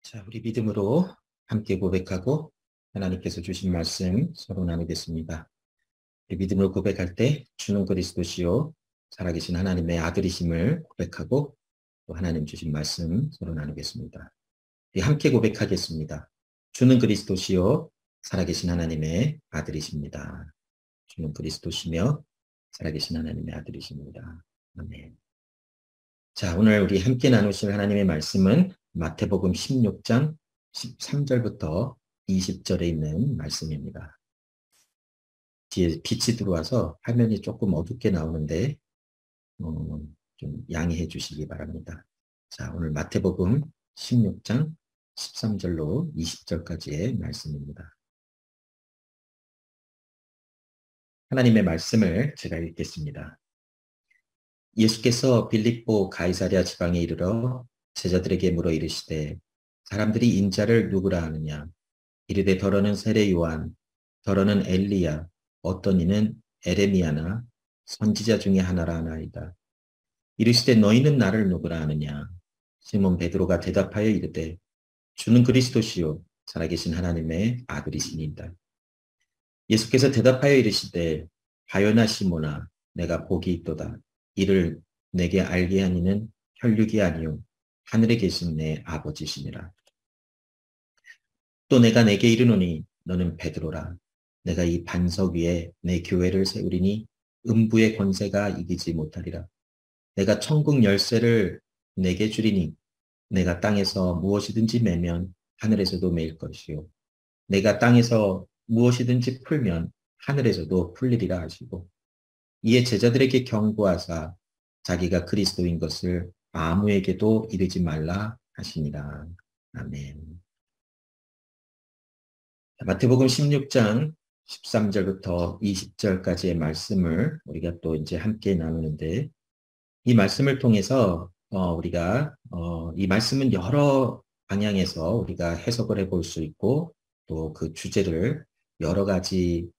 자, 우리 믿음으로 함께 고백하고 하나님께서 주신 말씀 서로 나누겠습니다. 우리 믿음으로 고백할 때 주는 그리스도시요 살아계신 하나님의 아들이심을 고백하고 또 하나님 주신 말씀 서로 나누겠습니다. 우리 함께 고백하겠습니다. 주는 그리스도시요 살아계신 하나님의 아들이십니다. 주는 그리스도시며 살아계신 하나님의 아들이십니다. 아멘. 자, 오늘 우리 함께 나누실 하나님의 말씀은 마태복음 16장 13절부터 20절에 있는 말씀입니다. 뒤에 빛이 들어와서 화면이 조금 어둡게 나오는데 좀 양해해 주시기 바랍니다. 자, 오늘 마태복음 16장 13절로 20절까지의 말씀입니다. 하나님의 말씀을 제가 읽겠습니다. 예수께서 빌립보 가이사랴 지방에 이르러 제자들에게 물어 이르시되 사람들이 인자를 누구라 하느냐 이르되 더러는 세례 요한 더러는 엘리야 어떤 이는 에레미야나 선지자 중에 하나라 하나이다. 이르시되 너희는 나를 누구라 하느냐 시몬 베드로가 대답하여 이르되 주는 그리스도시요 살아계신 하나님의 아들이시니이다. 예수께서 대답하여 이르시되 바요나 시몬아 내가 복이 있도다. 이를 내게 알게 하니는 혈육이 아니요 하늘에 계신 내 아버지시니라. 또 내가 내게 이르노니 너는 베드로라. 내가 이 반석 위에 내 교회를 세우리니 음부의 권세가 이기지 못하리라. 내가 천국 열쇠를 내게 주리니 내가 땅에서 무엇이든지 매면 하늘에서도 매일 것이요 내가 땅에서 무엇이든지 풀면 하늘에서도 풀리리라 하시고 이에 제자들에게 경고하사 자기가 그리스도인 것을 아무에게도 이르지 말라 하시니라. 아멘. 마태복음 16장 13절부터 20절까지의 말씀을 우리가 또 이제 함께 나누는데 이 말씀을 통해서 우리가 이 말씀은 여러 방향에서 우리가 해석을 해볼 수 있고 또 그 주제를 여러 가지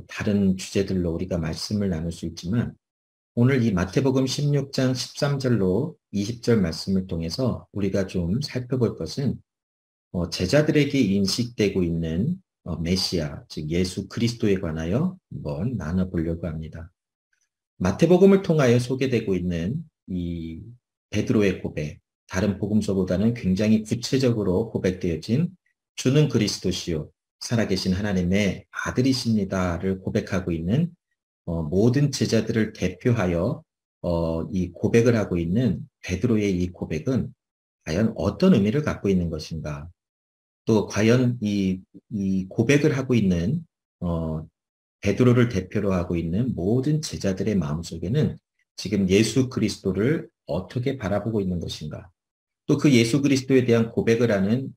다른 주제들로 우리가 말씀을 나눌 수 있지만 오늘 이 마태복음 16장 13절로 20절 말씀을 통해서 우리가 좀 살펴볼 것은 제자들에게 인식되고 있는 메시아, 즉 예수 그리스도에 관하여 한번 나눠보려고 합니다. 마태복음을 통하여 소개되고 있는 이 베드로의 고백, 다른 복음서보다는 굉장히 구체적으로 고백되어진 주는 그리스도시요 살아계신 하나님의 아들이십니다를 고백하고 있는 모든 제자들을 대표하여 이 고백을 하고 있는 베드로의 이 고백은 과연 어떤 의미를 갖고 있는 것인가? 또 과연 이 고백을 하고 있는 베드로를 대표로 하고 있는 모든 제자들의 마음속에는 지금 예수 그리스도를 어떻게 바라보고 있는 것인가? 또 그 예수 그리스도에 대한 고백을 하는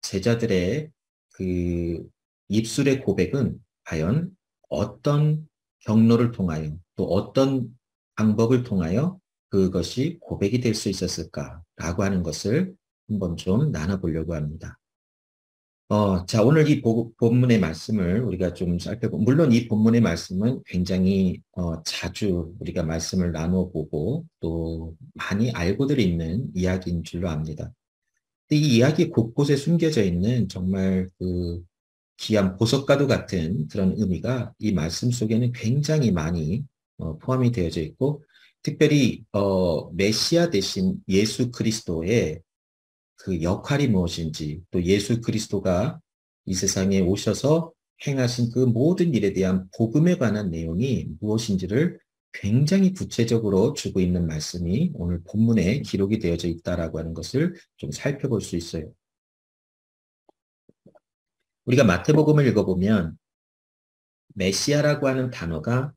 제자들의 그 입술의 고백은 과연 어떤 경로를 통하여 또 어떤 방법을 통하여 그것이 고백이 될 수 있었을까라고 하는 것을 한번 좀 나눠보려고 합니다. 자, 오늘 이 본문의 말씀을 우리가 좀 살펴보고, 물론 이 본문의 말씀은 굉장히 자주 우리가 말씀을 나눠보고 또 많이 알고들 있는 이야기인 줄로 압니다. 이 이야기 곳곳에 숨겨져 있는 정말 그 귀한 보석과도 같은 그런 의미가 이 말씀 속에는 굉장히 많이 포함이 되어져 있고, 특별히 메시아 대신 예수 그리스도의 그 역할이 무엇인지, 또 예수 그리스도가 이 세상에 오셔서 행하신 그 모든 일에 대한 복음에 관한 내용이 무엇인지를 굉장히 구체적으로 주고 있는 말씀이 오늘 본문에 기록이 되어져 있다라고 하는 것을 좀 살펴볼 수 있어요. 우리가 마태복음을 읽어보면 메시아라고 하는 단어가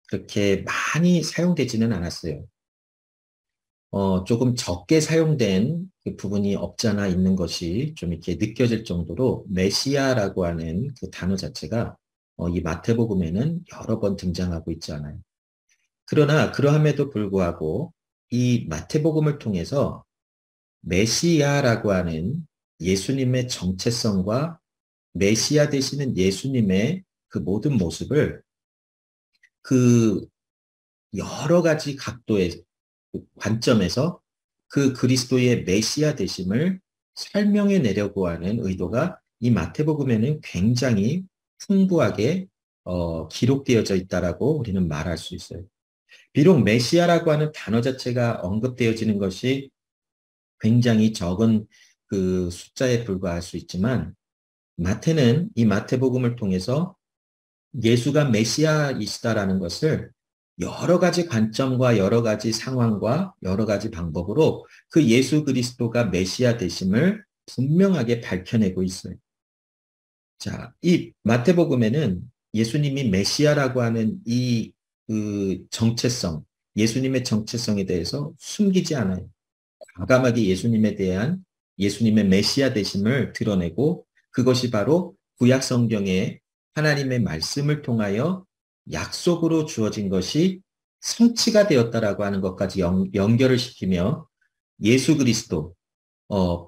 그렇게 많이 사용되지는 않았어요. 조금 적게 사용된 그 부분이 없지 않아 있는 것이 좀 이렇게 느껴질 정도로 메시아라고 하는 그 단어 자체가 이 마태복음에는 여러 번 등장하고 있지 않아요. 그러나 그러함에도 불구하고 이 마태복음을 통해서 메시아라고 하는 예수님의 정체성과 메시아 되시는 예수님의 그 모든 모습을 그 여러 가지 각도의 관점에서 그 그리스도의 메시아 되심을 설명해 내려고 하는 의도가 이 마태복음에는 굉장히 풍부하게 기록되어져 있다라고 우리는 말할 수 있어요. 비록 메시아라고 하는 단어 자체가 언급되어지는 것이 굉장히 적은 그 숫자에 불과할 수 있지만 마태는 이 마태복음을 통해서 예수가 메시아이시다라는 것을 여러 가지 관점과 여러 가지 상황과 여러 가지 방법으로 그 예수 그리스도가 메시아 되심을 분명하게 밝혀내고 있어요. 자, 이 마태복음에는 예수님이 메시아라고 하는 이 그 정체성, 예수님의 정체성에 대해서 숨기지 않아요. 과감하게 예수님에 대한 예수님의 메시아 되심을 드러내고 그것이 바로 구약 성경에 하나님의 말씀을 통하여 약속으로 주어진 것이 성취가 되었다라고 하는 것까지 연결을 시키며 예수 그리스도,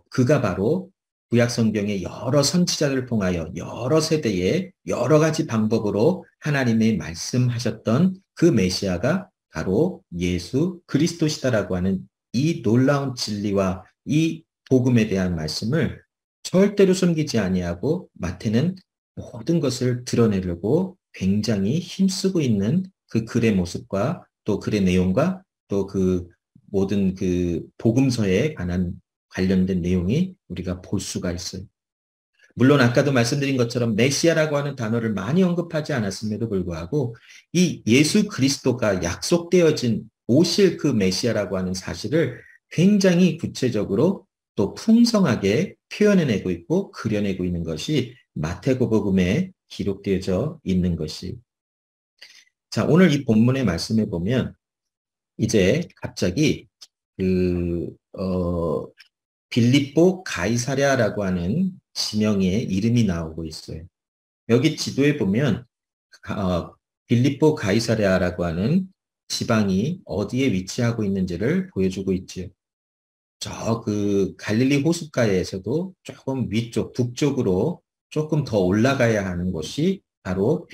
그가 바로 구약 성경의 여러 선지자들을 통하여 여러 세대에 여러 가지 방법으로 하나님의 말씀하셨던 그 메시아가 바로 예수 그리스도시다라고 하는 이 놀라운 진리와 이 복음에 대한 말씀을 절대로 숨기지 아니하고 마태는 모든 것을 드러내려고 굉장히 힘쓰고 있는 그 글의 모습과 또 글의 내용과 또 그 모든 그 복음서에 관련된 내용이 우리가 볼 수가 있어요. 물론 아까도 말씀드린 것처럼 메시아라고 하는 단어를 많이 언급하지 않았음에도 불구하고 이 예수 그리스도가 약속되어진 오실 그 메시아라고 하는 사실을 굉장히 구체적으로 또 풍성하게 표현해내고 있고 그려내고 있는 것이 마태복음에 기록되어져 있는 것이. 자, 오늘 이 본문의 말씀에 보면 이제 갑자기 빌립보 가이사랴라고 하는 지명의 이름이 나오고 있어요. 여기 지도에 보면 빌립보 가이사랴라고 하는 지방이 어디에 위치하고 있는지를 보여주고 있죠. 저 그 갈릴리 호숫가에서도 조금 위쪽, 북쪽으로 조금 더 올라가야 하는 곳이 바로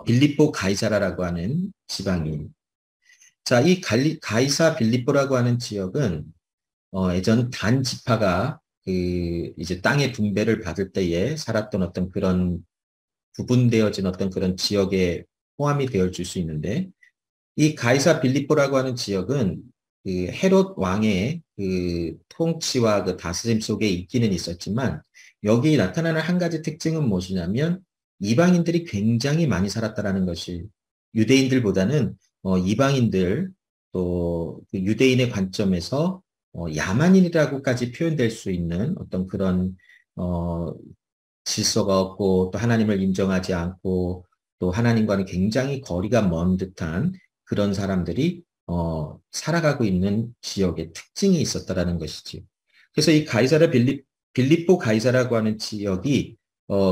빌립보 가이사라라고 하는 지방입니다. 자, 이 가이사 빌립보라고 하는 지역은 예전 단 지파가 그 이제 땅의 분배를 받을 때에 살았던 어떤 그런 구분되어진 어떤 그런 지역에 포함이 되어질 수 있는데 이 가이사 빌립보라고 하는 지역은 그 헤롯 왕의 그 통치와 그 다스림 속에 있기는 있었지만 여기 나타나는 한 가지 특징은 무엇이냐면 이방인들이 굉장히 많이 살았다라는 것이 유대인들보다는 이방인들 또 그 유대인의 관점에서 야만인이라고까지 표현될 수 있는 어떤 그런 질서가 없고 또 하나님을 인정하지 않고 또 하나님과는 굉장히 거리가 먼 듯한 그런 사람들이 살아가고 있는 지역의 특징이 있었다라는 것이죠. 그래서 이 빌립보 가이사라고 하는 지역이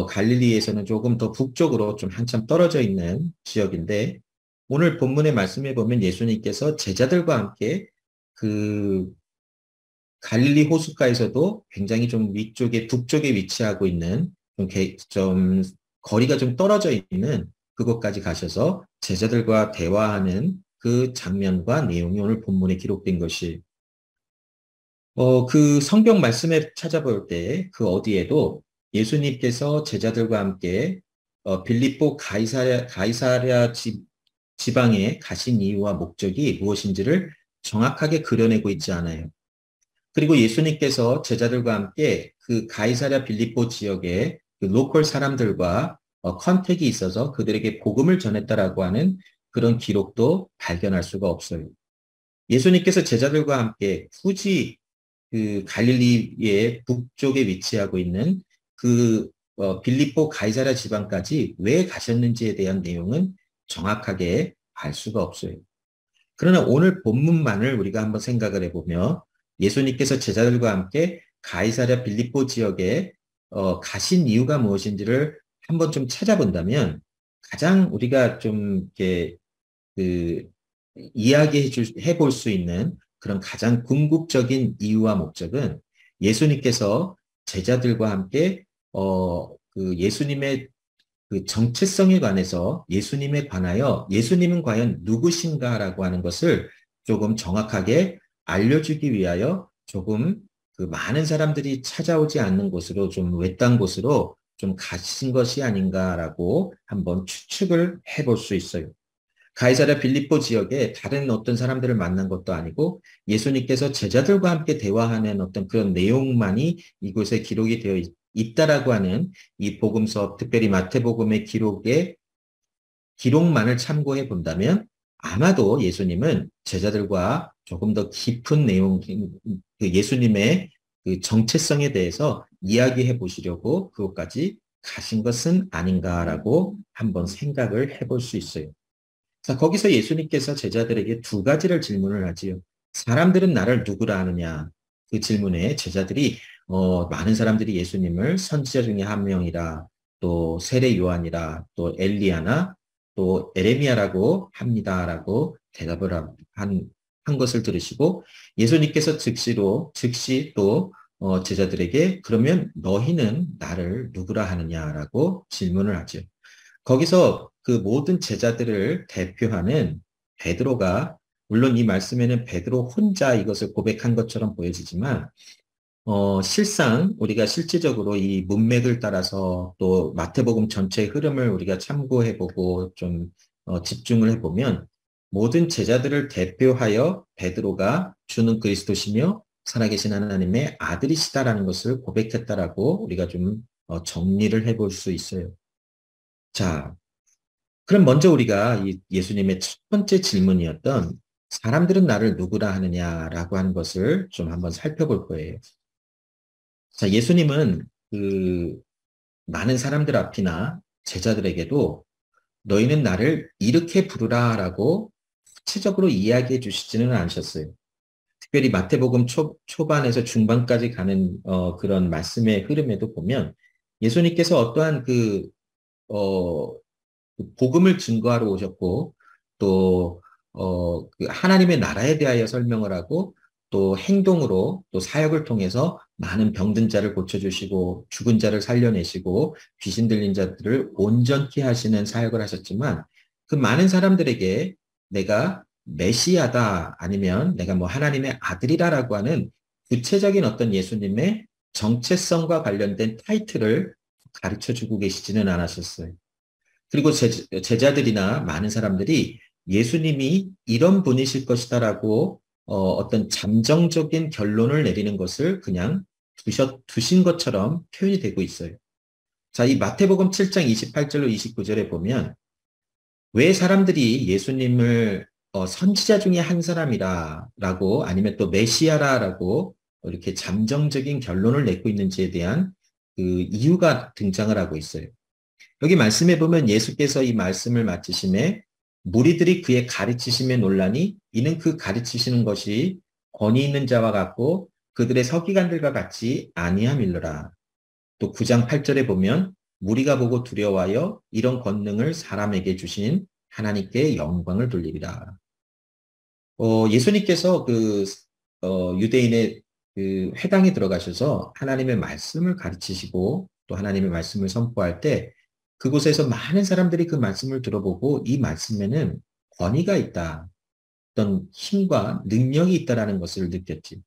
갈릴리에서는 조금 더 북쪽으로 좀 한참 떨어져 있는 지역인데 오늘 본문의 말씀에 보면 예수님께서 제자들과 함께 그 갈릴리 호숫가에서도 굉장히 좀 위쪽에 북쪽에 위치하고 있는 좀 거리가 좀 떨어져 있는 그곳까지 가셔서 제자들과 대화하는 그 장면과 내용이 오늘 본문에 기록된 것이 그 성경 말씀에 찾아볼 때 그 어디에도 예수님께서 제자들과 함께 빌립보 가이사랴 지방에 가신 이유와 목적이 무엇인지를 정확하게 그려내고 있지 않아요. 그리고 예수님께서 제자들과 함께 그 가이사랴 빌립보 지역의 그 로컬 사람들과 컨택이 있어서 그들에게 복음을 전했다라고 하는 그런 기록도 발견할 수가 없어요. 예수님께서 제자들과 함께 굳이 그 갈릴리의 북쪽에 위치하고 있는 그 빌립보 가이사랴 지방까지 왜 가셨는지에 대한 내용은 정확하게 알 수가 없어요. 그러나 오늘 본문만을 우리가 한번 생각을 해보며 예수님께서 제자들과 함께 가이사랴 빌립보 지역에 가신 이유가 무엇인지를 한번 좀 찾아본다면 가장 우리가 좀 이렇게 그 이야기해 볼 수 있는 그런 가장 궁극적인 이유와 목적은 예수님께서 제자들과 함께 그 예수님의 그 정체성에 관해서 예수님에 관하여 예수님은 과연 누구신가라고 하는 것을 조금 정확하게 알려주기 위하여 조금 그 많은 사람들이 찾아오지 않는 곳으로 좀 외딴 곳으로 좀 가신 것이 아닌가라고 한번 추측을 해볼 수 있어요. 가이사랴 빌립보 지역에 다른 어떤 사람들을 만난 것도 아니고 예수님께서 제자들과 함께 대화하는 어떤 그런 내용만이 이곳에 기록이 되어 있다라고 하는 이 복음서, 특별히 마태복음의 기록만을 참고해 본다면 아마도 예수님은 제자들과 조금 더 깊은 내용, 그 예수님의 그 정체성에 대해서 이야기해 보시려고 그것까지 가신 것은 아닌가라고 한번 생각을 해볼 수 있어요. 자, 거기서 예수님께서 제자들에게 두 가지를 질문을 하지요. 사람들은 나를 누구라 하느냐? 그 질문에 제자들이 많은 사람들이 예수님을 선지자 중에 한 명이라, 또 세례 요한이라, 또 엘리야나, 또 에레미야라고 합니다라고 대답을 한 것을 들으시고 예수님께서 즉시 또 제자들에게 그러면 너희는 나를 누구라 하느냐라고 질문을 하죠. 거기서 그 모든 제자들을 대표하는 베드로가 물론 이 말씀에는 베드로 혼자 이것을 고백한 것처럼 보여지지만 실상 우리가 실질적으로 이 문맥을 따라서 또 마태복음 전체의 흐름을 우리가 참고해보고 좀 집중을 해보면 모든 제자들을 대표하여 베드로가 주는 그리스도시며 살아계신 하나님의 아들이시다라는 것을 고백했다라고 우리가 좀 정리를 해볼 수 있어요. 자, 그럼 먼저 우리가 이 예수님의 첫 번째 질문이었던 사람들은 나를 누구라 하느냐라고 하는 것을 좀 한번 살펴볼 거예요. 자, 예수님은 그 많은 사람들 앞이나 제자들에게도 너희는 나를 이렇게 부르라라고 구체적으로 이야기해 주시지는 않으셨어요. 특별히 마태복음 초반에서 중반까지 가는 그런 말씀의 흐름에도 보면 예수님께서 어떠한 그 복음을 증거하러 오셨고 또 그 하나님의 나라에 대하여 설명을 하고 또 행동으로 또 사역을 통해서 많은 병든 자를 고쳐주시고 죽은 자를 살려내시고 귀신 들린 자들을 온전케 하시는 사역을 하셨지만 그 많은 사람들에게 내가 메시아다 아니면 내가 뭐 하나님의 아들이라라고 하는 구체적인 어떤 예수님의 정체성과 관련된 타이틀을 가르쳐 주고 계시지는 않으셨어요. 그리고 제자들이나 많은 사람들이 예수님이 이런 분이실 것이다라고 어떤 잠정적인 결론을 내리는 것을 그냥 두신 것처럼 표현이 되고 있어요. 자, 이 마태복음 7장 28절로 29절에 보면 왜 사람들이 예수님을 선지자 중에 한 사람이라라고 아니면 또 메시아라라고 이렇게 잠정적인 결론을 내고 있는지에 대한 그 이유가 등장을 하고 있어요. 여기 말씀해 보면 예수께서 이 말씀을 마치심에 무리들이 그의 가르치심에 놀라니 이는 그 가르치시는 것이 권위 있는 자와 같고 그들의 서기관들과 같이 아니함일러라. 또 9장 8절에 보면 무리가 보고 두려워하여 이런 권능을 사람에게 주신 하나님께 영광을 돌리리라. 예수님께서 유대인의 그 회당에 들어가셔서 하나님의 말씀을 가르치시고 또 하나님의 말씀을 선포할 때 그곳에서 많은 사람들이 그 말씀을 들어보고 이 말씀에는 권위가 있다. 어떤 힘과 능력이 있다라는 것을 느꼈지.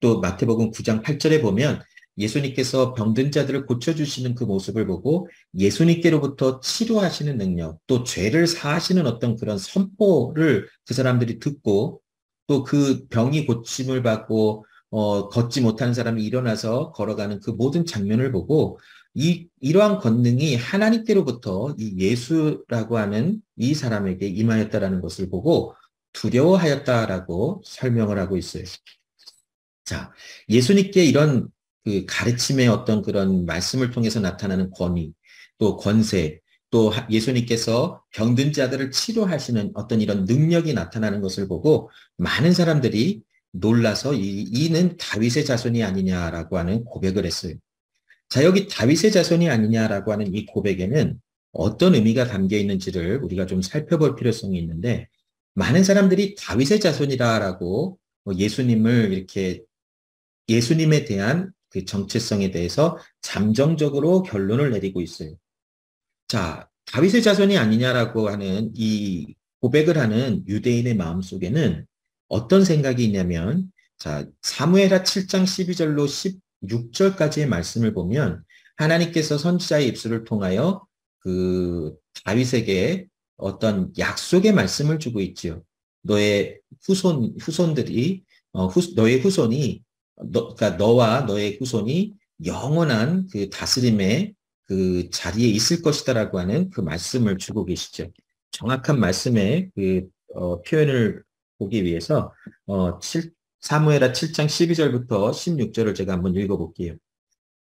또 마태복음 9장 8절에 보면 예수님께서 병든 자들을 고쳐주시는 그 모습을 보고 예수님께로부터 치료하시는 능력, 또 죄를 사하시는 어떤 그런 선포를 그 사람들이 듣고 또 그 병이 고침을 받고 걷지 못하는 사람이 일어나서 걸어가는 그 모든 장면을 보고 이러한 권능이 하나님께로부터 이 예수라고 하는 이 사람에게 임하였다라는 것을 보고 두려워하였다라고 설명을 하고 있어요. 자, 예수님께 이런 그 가르침의 어떤 그런 말씀을 통해서 나타나는 권위, 또 권세, 또 예수님께서 병든 자들을 치료하시는 어떤 이런 능력이 나타나는 것을 보고 많은 사람들이 놀라서 이는 다윗의 자손이 아니냐라고 하는 고백을 했어요. 자, 여기 다윗의 자손이 아니냐라고 하는 이 고백에는 어떤 의미가 담겨 있는지를 우리가 좀 살펴볼 필요성이 있는데 많은 사람들이 다윗의 자손이라라고 예수님을 이렇게 예수님에 대한 그 정체성에 대해서 잠정적으로 결론을 내리고 있어요. 자, 다윗의 자손이 아니냐라고 하는 이 고백을 하는 유대인의 마음속에는 어떤 생각이 있냐면 자, 사무엘하 7장 12절로 16절까지의 말씀을 보면 하나님께서 선지자의 입술을 통하여 그 다윗에게 어떤 약속의 말씀을 주고 있지요. 너의 후손들이 너의 후손이 그러니까 너와 너의 후손이 영원한 그 다스림의 그 자리에 있을 것이다라고 하는 그 말씀을 주고 계시죠. 정확한 말씀의 그 표현을 보기 위해서 사무엘하 7장 12절부터 16절을 제가 한번 읽어볼게요.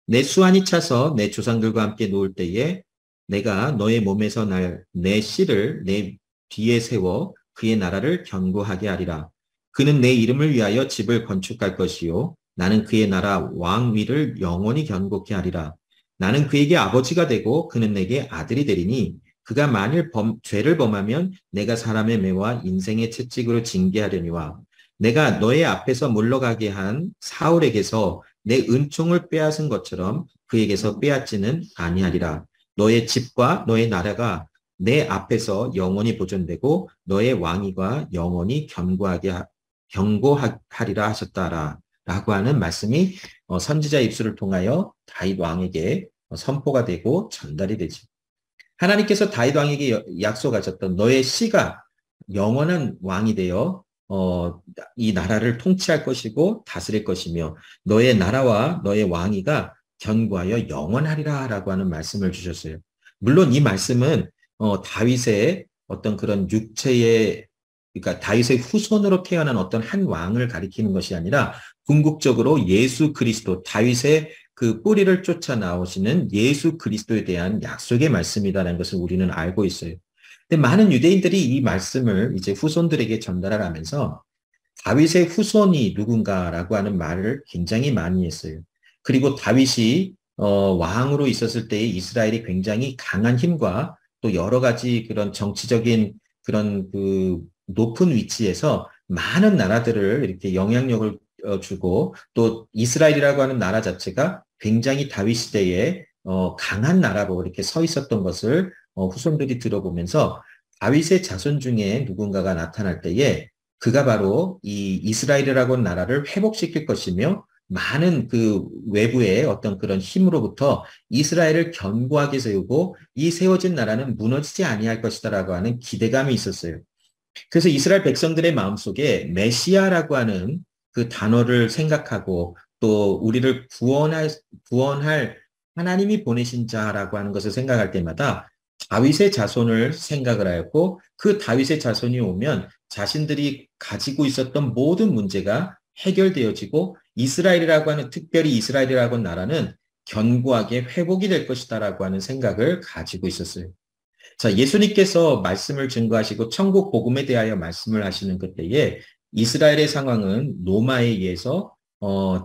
내 수완이 차서 내 조상들과 함께 놓을 때에 내가 너의 몸에서 날 내 씨를 내 뒤에 세워 그의 나라를 견고하게 하리라. 그는 내 이름을 위하여 집을 건축할 것이요 나는 그의 나라 왕위를 영원히 견고케 하리라. 나는 그에게 아버지가 되고 그는 내게 아들이 되리니 그가 만일 죄를 범하면 내가 사람의 매와 인생의 채찍으로 징계하려니와 내가 너의 앞에서 물러가게 한 사울에게서 내 은총을 빼앗은 것처럼 그에게서 빼앗지는 아니하리라. 너의 집과 너의 나라가 내 앞에서 영원히 보존되고 너의 왕위가 영원히 견고하리라 하셨다라. 라고 하는 말씀이 선지자 입술을 통하여 다윗 왕에게 선포가 되고 전달이 되죠. 하나님께서 다윗 왕에게 약속하셨던 너의 씨가 영원한 왕이 되어 이 나라를 통치할 것이고 다스릴 것이며 너의 나라와 너의 왕위가 견고하여 영원하리라 라고 하는 말씀을 주셨어요. 물론 이 말씀은 다윗의 어떤 그런 육체의 그러니까 다윗의 후손으로 태어난 어떤 한 왕을 가리키는 것이 아니라 궁극적으로 예수 그리스도 다윗의 그 뿌리를 쫓아 나오시는 예수 그리스도에 대한 약속의 말씀이다라는 것을 우리는 알고 있어요. 근데 많은 유대인들이 이 말씀을 이제 후손들에게 전달을 하면서 다윗의 후손이 누군가라고 하는 말을 굉장히 많이 했어요. 그리고 다윗이 왕으로 있었을 때의 이스라엘이 굉장히 강한 힘과 또 여러 가지 그런 정치적인 그런 그 높은 위치에서 많은 나라들을 이렇게 영향력을 주고 또 이스라엘이라고 하는 나라 자체가 굉장히 다윗 시대에 강한 나라로 이렇게 서 있었던 것을 후손들이 들어보면서 다윗의 자손 중에 누군가가 나타날 때에 그가 바로 이 이스라엘이라고 하는 나라를 회복시킬 것이며 많은 그 외부의 어떤 그런 힘으로부터 이스라엘을 견고하게 세우고 이 세워진 나라는 무너지지 아니할 것이다라고 하는 기대감이 있었어요. 그래서 이스라엘 백성들의 마음속에 메시아라고 하는 그 단어를 생각하고 또 우리를 구원할 하나님이 보내신 자라고 하는 것을 생각할 때마다 다윗의 자손을 생각을 하였고 그 다윗의 자손이 오면 자신들이 가지고 있었던 모든 문제가 해결되어지고 이스라엘이라고 하는 특별히 이스라엘이라고 하는 나라는 견고하게 회복이 될 것이다라고 하는 생각을 가지고 있었어요. 자, 예수님께서 말씀을 증거하시고 천국 복음에 대하여 말씀을 하시는 그때에 이스라엘의 상황은 로마에 의해서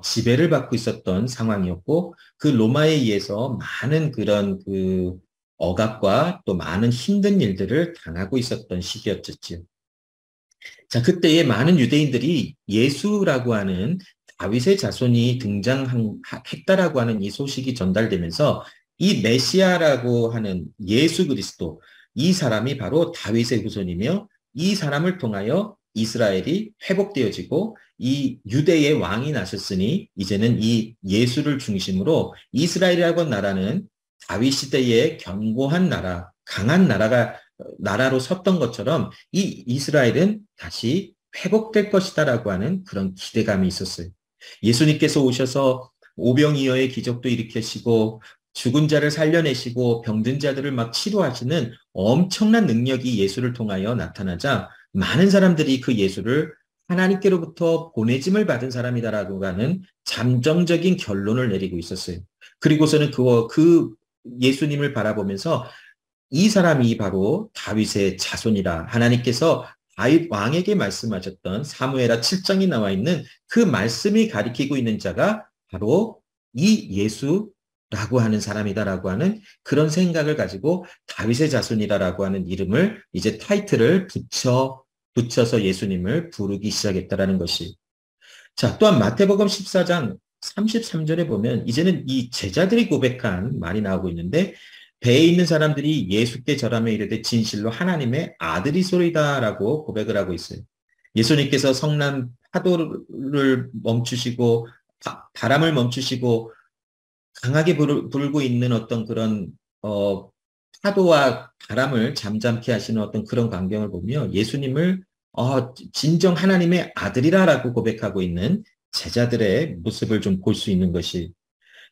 지배를 받고 있었던 상황이었고 그 로마에 의해서 많은 그런 그 억압과 또 많은 힘든 일들을 당하고 있었던 시기였죠. 자, 그때에 많은 유대인들이 예수라고 하는 다윗의 자손이 등장했다라고 하는 이 소식이 전달되면서 이 메시아라고 하는 예수 그리스도, 이 사람이 바로 다윗의 후손이며 이 사람을 통하여 이스라엘이 회복되어지고 이 유대의 왕이 나셨으니 이제는 이 예수를 중심으로 이스라엘이라고 하는 나라는 다윗 시대의 견고한 나라, 강한 나라로 섰던 것처럼 이 이스라엘은 다시 회복될 것이다라고 하는 그런 기대감이 있었어요. 예수님께서 오셔서 오병이어의 기적도 일으키시고 죽은 자를 살려내시고 병든 자들을 막 치료하시는 엄청난 능력이 예수를 통하여 나타나자 많은 사람들이 그 예수를 하나님께로부터 보내짐을 받은 사람이다라고 하는 잠정적인 결론을 내리고 있었어요. 그리고서는 그 예수님을 바라보면서 이 사람이 바로 다윗의 자손이라 하나님께서 다윗 왕에게 말씀하셨던 사무엘하 7장에 나와 있는 그 말씀이 가리키고 있는 자가 바로 이 예수라고 하는 사람이다라고 하는 그런 생각을 가지고 다윗의 자손이다라고 하는 이름을 이제 타이틀을 붙여서 예수님을 부르기 시작했다라는 것이. 자, 또한 마태복음 14장 33절에 보면 이제는 이 제자들이 고백한 말이 나오고 있는데 배에 있는 사람들이 예수께 절하며 이르되 진실로 하나님의 아들이소이다라고 고백을 하고 있어요. 예수님께서 성난 파도를 멈추시고 바람을 멈추시고 강하게 불고 있는 어떤 그런 파도와 바람을 잠잠케 하시는 어떤 그런 광경을 보며 예수님을 진정 하나님의 아들이라라고 고백하고 있는 제자들의 모습을 좀 볼 수 있는 것이,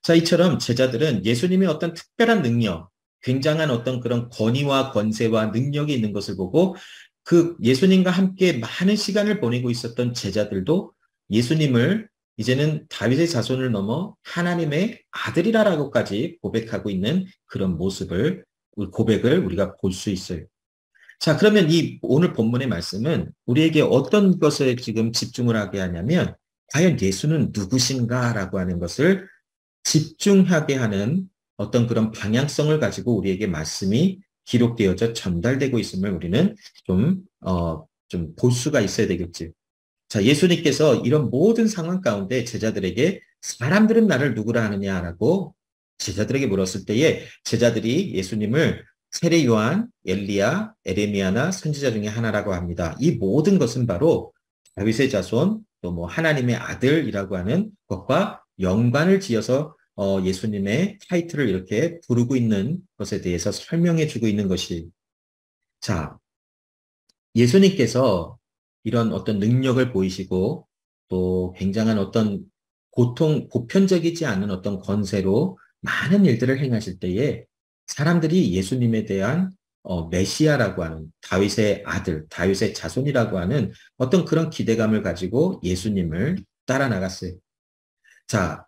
자, 이처럼 제자들은 예수님의 어떤 특별한 능력, 굉장한 어떤 그런 권위와 권세와 능력이 있는 것을 보고 그 예수님과 함께 많은 시간을 보내고 있었던 제자들도 예수님을 이제는 다윗의 자손을 넘어 하나님의 아들이라라고까지 고백하고 있는 그런 모습을, 고백을 우리가 볼 수 있어요. 자, 그러면 이 오늘 본문의 말씀은 우리에게 어떤 것에 지금 집중을 하게 하냐면 과연 예수는 누구신가라고 하는 것을 집중하게 하는 어떤 그런 방향성을 가지고 우리에게 말씀이 기록되어져 전달되고 있음을 우리는 좀 볼 수가 있어야 되겠지. 자, 예수님께서 이런 모든 상황 가운데 제자들에게 사람들은 나를 누구라 하느냐라고 제자들에게 물었을 때에 제자들이 예수님을 세례 요한, 엘리야, 에레미야나 선지자 중에 하나라고 합니다. 이 모든 것은 바로 다윗의 자손, 또 뭐 하나님의 아들이라고 하는 것과 연관을 지어서 예수님의 타이틀을 이렇게 부르고 있는 것에 대해서 설명해 주고 있는 것이, 자, 예수님께서 이런 어떤 능력을 보이시고 또 굉장한 어떤 보편적이지 않은 어떤 권세로 많은 일들을 행하실 때에 사람들이 예수님에 대한 메시아라고 하는 다윗의 아들, 다윗의 자손이라고 하는 어떤 그런 기대감을 가지고 예수님을 따라 나갔어요. 자,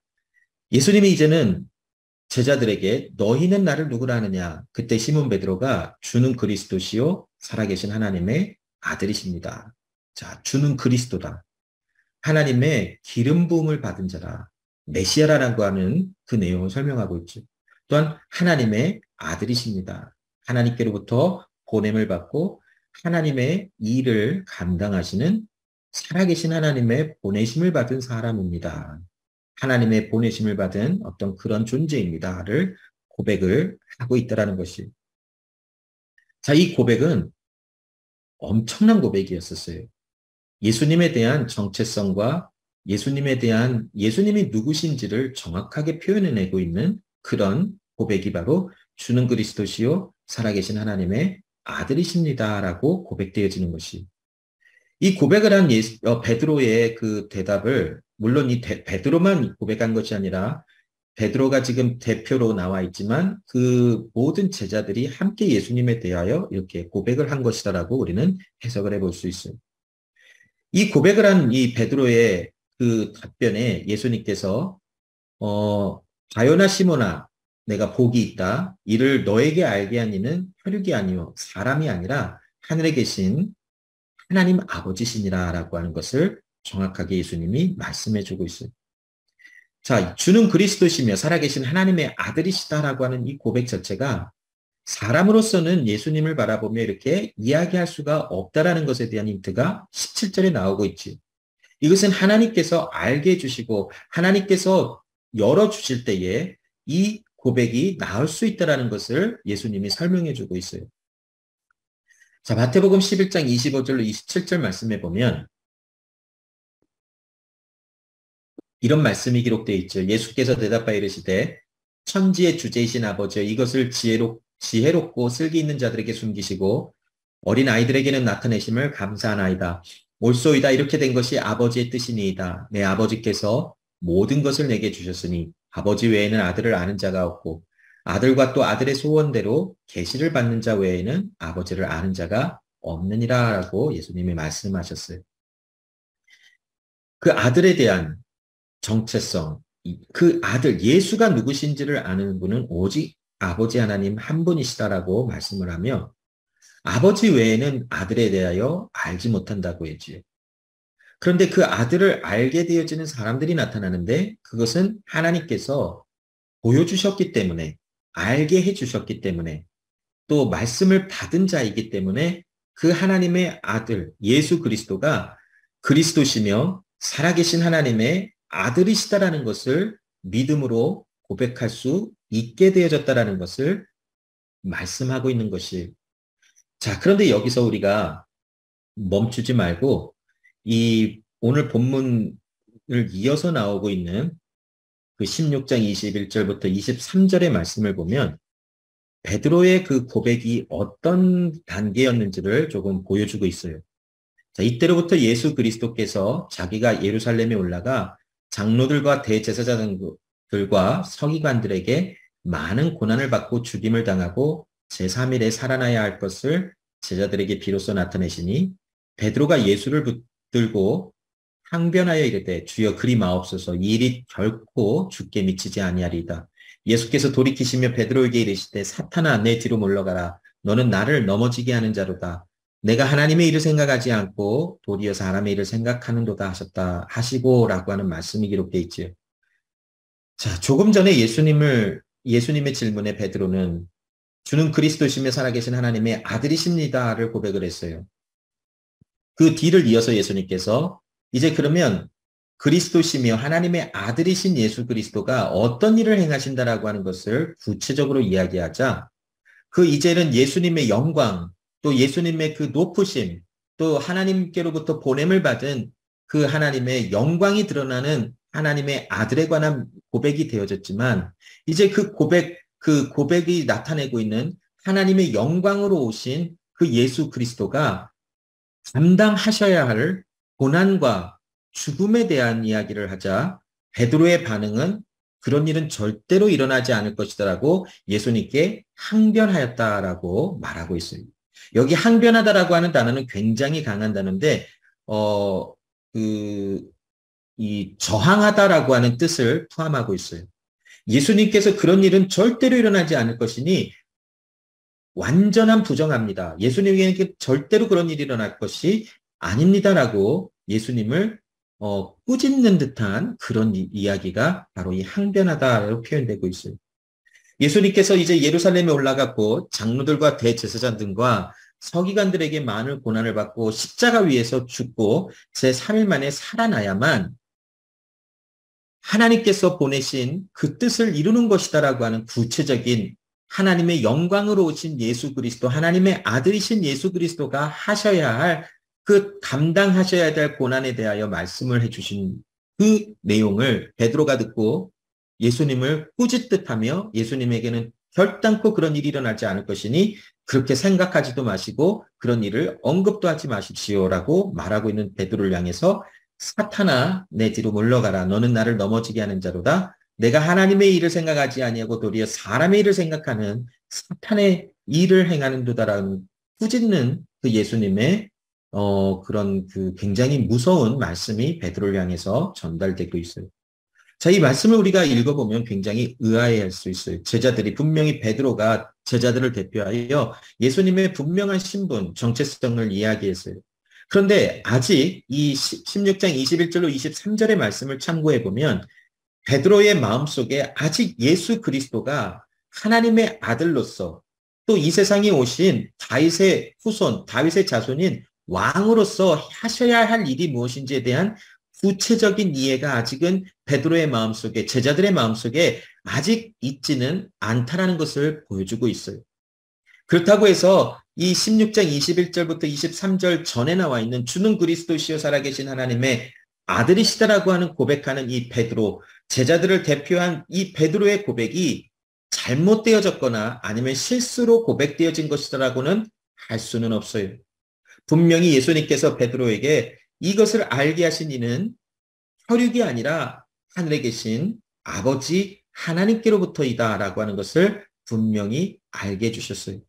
예수님이 이제는 제자들에게 너희는 나를 누구라 하느냐? 그때 시몬 베드로가 주는 그리스도시요 살아계신 하나님의 아들이십니다. 자, 주는 그리스도다. 하나님의 기름 부음을 받은 자라. 메시아라고 하는 그 내용을 설명하고 있죠. 또한 하나님의 아들이십니다. 하나님께로부터 보냄을 받고 하나님의 일을 감당하시는 살아계신 하나님의 보내심을 받은 사람입니다. 하나님의 보내심을 받은 어떤 그런 존재입니다를 고백을 하고 있다라는 것이. 자, 이 고백은 엄청난 고백이었었어요. 예수님에 대한 정체성과 예수님에 대한 예수님이 누구신지를 정확하게 표현해내고 있는 그런 고백이 바로 주는 그리스도시요 살아계신 하나님의 아들이십니다라고 고백되어지는 것이. 이 고백을 한 베드로의 그 대답을, 물론 이 베드로만 고백한 것이 아니라 베드로가 지금 대표로 나와 있지만 그 모든 제자들이 함께 예수님에 대하여 이렇게 고백을 한 것이다라고 우리는 해석을 해볼 수 있어요. 이 고백을 한 이 베드로의 그 답변에 예수님께서 바요나 시몬아 내가 복이 있다. 이를 너에게 알게 한 이는 혈육이 아니요 사람이 아니라 하늘에 계신 하나님 아버지시니라라고 하는 것을 정확하게 예수님이 말씀해 주고 있어요. 자, 주는 그리스도시며 살아계신 하나님의 아들이시다라고 하는 이 고백 자체가 사람으로서는 예수님을 바라보며 이렇게 이야기할 수가 없다라는 것에 대한 힌트가 17절에 나오고 있지. 이것은 하나님께서 알게 해주시고 하나님께서 열어주실 때에 이 고백이 나올 수 있다라는 것을 예수님이 설명해 주고 있어요. 자, 마태복음 11장 25절로 27절 말씀해 보면 이런 말씀이 기록되어 있죠. 예수께서 대답하여 이르시되 천지의 주제이신 아버지여 이것을 지혜롭고 슬기 있는 자들에게 숨기시고 어린 아이들에게는 나타내심을 감사하나이다. 옳소이다. 이렇게 된 것이 아버지의 뜻이니이다. 내 아버지께서 모든 것을 내게 주셨으니 아버지 외에는 아들을 아는 자가 없고 아들과 또 아들의 소원대로 계시를 받는 자 외에는 아버지를 아는 자가 없느니라 라고 예수님이 말씀하셨어요. 그 아들에 대한 정체성, 그 아들 예수가 누구신지를 아는 분은 오직 아버지 하나님 한 분이시다라고 말씀을 하며 아버지 외에는 아들에 대하여 알지 못한다고 했지요. 그런데 그 아들을 알게 되어지는 사람들이 나타나는데 그것은 하나님께서 보여주셨기 때문에, 알게 해주셨기 때문에, 또 말씀을 받은 자이기 때문에 그 하나님의 아들 예수 그리스도가 그리스도시며 살아계신 하나님의 아들이시다라는 것을 믿음으로 고백할 수 있게 되어졌다라는 것을 말씀하고 있는 것이. 자, 그런데 여기서 우리가 멈추지 말고 이 오늘 본문을 이어서 나오고 있는 그 16장 21절부터 23절의 말씀을 보면 베드로의 그 고백이 어떤 단계였는지를 조금 보여주고 있어요. 자, 이때로부터 예수 그리스도께서 자기가 예루살렘에 올라가 장로들과 대제사장들과 서기관들에게 많은 고난을 받고 죽임을 당하고 제3일에 살아나야 할 것을 제자들에게 비로소 나타내시니 베드로가 예수를 붙들고 항변하여 이르되 주여 그리 마옵소서 이 일이 결코 죽게 미치지 아니하리이다. 예수께서 돌이키시며 베드로에게 이르시되 사탄아 내 뒤로 물러가라. 너는 나를 넘어지게 하는 자로다. 내가 하나님의 일을 생각하지 않고 도리어 사람의 일을 생각하는도다 하셨다 하시고라고 하는 말씀이 기록되어 있지요. 자, 조금 전에 예수님의 질문에 베드로는 주는 그리스도시며 살아계신 하나님의 아들이십니다를 고백을 했어요. 그 뒤를 이어서 예수님께서 이제 그러면 그리스도시며 하나님의 아들이신 예수 그리스도가 어떤 일을 행하신다라고 하는 것을 구체적으로 이야기하자 그 이제는 예수님의 영광 또 예수님의 그 높으심 또 하나님께로부터 보냄을 받은 그 하나님의 영광이 드러나는 하나님의 아들에 관한 고백이 되어졌지만 이제 그 고백이 나타내고 있는 하나님의 영광으로 오신 그 예수 그리스도가 감당하셔야 할 고난과 죽음에 대한 이야기를 하자 베드로의 반응은 그런 일은 절대로 일어나지 않을 것이다라고 예수님께 항변하였다라고 말하고 있습니다. 여기 항변하다라고 하는 단어는 굉장히 강한 단어인데 이 저항하다라고 하는 뜻을 포함하고 있어요. 예수님께서 그런 일은 절대로 일어나지 않을 것이니 완전한 부정합니다. 예수님에게 절대로 그런 일이 일어날 것이 아닙니다라고 예수님을 꾸짖는 듯한 그런 이야기가 바로 이 항변하다로 표현되고 있어요. 예수님께서 이제 예루살렘에 올라갔고 장로들과 대제사장들과 서기관들에게 많은 고난을 받고 십자가 위에서 죽고 제3일 만에 살아나야만 하나님께서 보내신 그 뜻을 이루는 것이다라고 하는 구체적인 하나님의 영광으로 오신 예수 그리스도, 하나님의 아들이신 예수 그리스도가 하셔야 할 그 감당하셔야 될 고난에 대하여 말씀을 해주신 그 내용을 베드로가 듣고 예수님을 꾸짖듯 하며 예수님에게는 결단코 그런 일이 일어나지 않을 것이니 그렇게 생각하지도 마시고 그런 일을 언급도 하지 마십시오라고 말하고 있는 베드로를 향해서 사탄아 내 뒤로 물러가라. 너는 나를 넘어지게 하는 자로다. 내가 하나님의 일을 생각하지 아니하고 도리어 사람의 일을 생각하는 사탄의 일을 행하는도다라는 꾸짖는 그 예수님의 그런 그 굉장히 무서운 말씀이 베드로를 향해서 전달되고 있어요. 자, 이 말씀을 우리가 읽어보면 굉장히 의아해할 수 있어요. 제자들이 분명히 베드로가 제자들을 대표하여 예수님의 분명한 신분, 정체성을 이야기했어요. 그런데 아직 이 16장 21절로 23절의 말씀을 참고해보면 베드로의 마음속에 아직 예수 그리스도가 하나님의 아들로서 또 이 세상에 오신 다윗의 후손, 다윗의 자손인 왕으로서 하셔야 할 일이 무엇인지에 대한 구체적인 이해가 아직은 베드로의 마음속에, 제자들의 마음속에 아직 있지는 않다라는 것을 보여주고 있어요. 그렇다고 해서 이 16장 21절부터 23절 전에 나와 있는 주는 그리스도시요 살아계신 하나님의 아들이시다라고 하는 고백하는 이 베드로, 제자들을 대표한 이 베드로의 고백이 잘못되어졌거나 아니면 실수로 고백되어진 것이다라고는 할 수는 없어요. 분명히 예수님께서 베드로에게 이것을 알게 하신 이는 혈육이 아니라 하늘에 계신 아버지 하나님께로부터이다라고 하는 것을 분명히 알게 해주셨어요.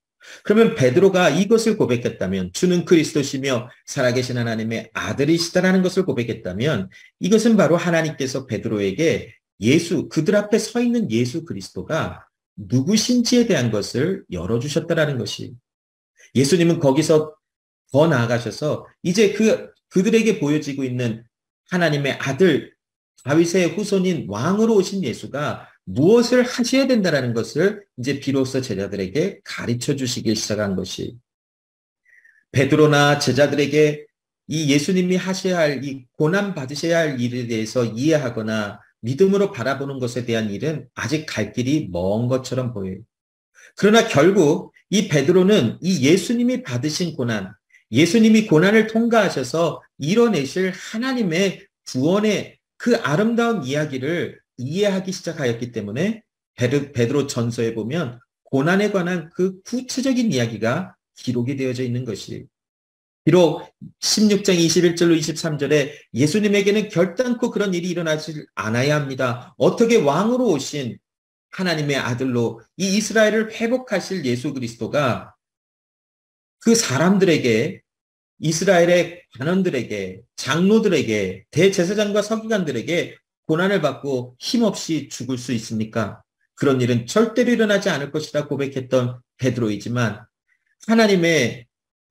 그러면 베드로가 이것을 고백했다면 주는 그리스도시며 살아계신 하나님의 아들이시다라는 것을 고백했다면 이것은 바로 하나님께서 베드로에게 그들 앞에 서 있는 예수 그리스도가 누구신지에 대한 것을 열어주셨다라는 것이 예수님은 거기서 더 나아가셔서 이제 그들에게 보여지고 있는 하나님의 아들 다윗의 후손인 왕으로 오신 예수가 무엇을 하셔야 된다라는 것을 이제 비로소 제자들에게 가르쳐 주시기 시작한 것이 베드로나 제자들에게 이 예수님이 하셔야 할 이 고난 받으셔야 할 일에 대해서 이해하거나 믿음으로 바라보는 것에 대한 일은 아직 갈 길이 먼 것처럼 보여요. 그러나 결국 이 베드로는 이 예수님이 받으신 고난, 예수님이 고난을 통과하셔서 이뤄내실 하나님의 구원의 그 아름다운 이야기를 이해하기 시작하였기 때문에 베드로 전서에 보면 고난에 관한 그 구체적인 이야기가 기록이 되어져 있는 것이, 비록 16장 21절로 23절에 예수님에게는 결단코 그런 일이 일어나지 않아야 합니다. 어떻게 왕으로 오신 하나님의 아들로 이 이스라엘을 회복하실 예수 그리스도가 그 사람들에게, 이스라엘의 관원들에게, 장로들에게, 대제사장과 서기관들에게 고난을 받고 힘없이 죽을 수 있습니까? 그런 일은 절대로 일어나지 않을 것이라 고백했던 베드로이지만 하나님의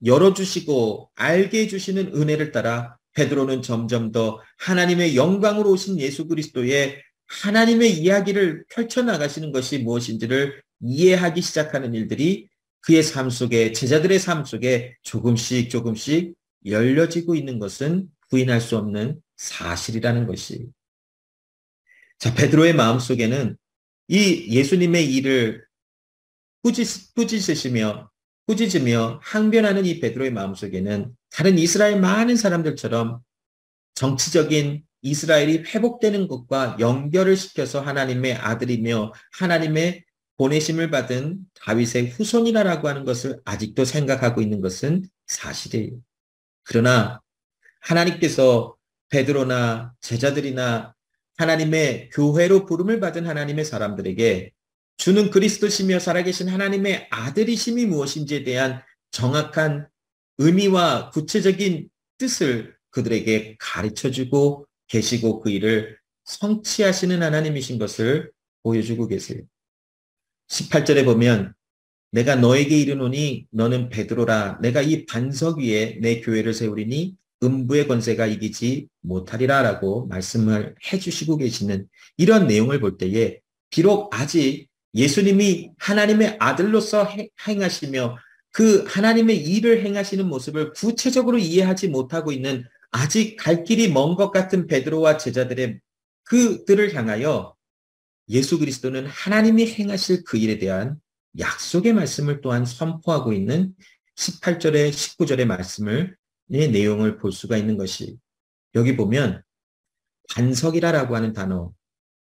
열어주시고 알게 해주시는 은혜를 따라 베드로는 점점 더 하나님의 영광으로 오신 예수 그리스도의 하나님의 이야기를 펼쳐나가시는 것이 무엇인지를 이해하기 시작하는 일들이 그의 삶 속에, 제자들의 삶 속에 조금씩 조금씩 열려지고 있는 것은 부인할 수 없는 사실이라는 것이. 자, 베드로의 마음속에는 이 예수님의 일을 꾸짖으며 항변하는 이 베드로의 마음속에는 다른 이스라엘 많은 사람들처럼 정치적인 이스라엘이 회복되는 것과 연결을 시켜서 하나님의 아들이며 하나님의 보내심을 받은 다윗의 후손이라고 하는 것을 아직도 생각하고 있는 것은 사실이에요. 그러나 하나님께서 베드로나 제자들이나 하나님의 교회로 부름을 받은 하나님의 사람들에게 주는 그리스도시며 살아계신 하나님의 아들이심이 무엇인지에 대한 정확한 의미와 구체적인 뜻을 그들에게 가르쳐주고 계시고 그 일을 성취하시는 하나님이신 것을 보여주고 계세요. 18절에 보면 내가 너에게 이르노니 너는 베드로라. 내가 이 반석 위에 내 교회를 세우리니 음부의 권세가 이기지 못하리라 라고 말씀을 해주시고 계시는 이런 내용을 볼 때에 비록 아직 예수님이 하나님의 아들로서 행하시며 그 하나님의 일을 행하시는 모습을 구체적으로 이해하지 못하고 있는 아직 갈 길이 먼 것 같은 베드로와 제자들의 그들을 향하여 예수 그리스도는 하나님이 행하실 그 일에 대한 약속의 말씀을 또한 선포하고 있는 18절에 19절의 말씀의 내용을 볼 수가 있는 것이, 여기 보면 반석이라고 하는 단어,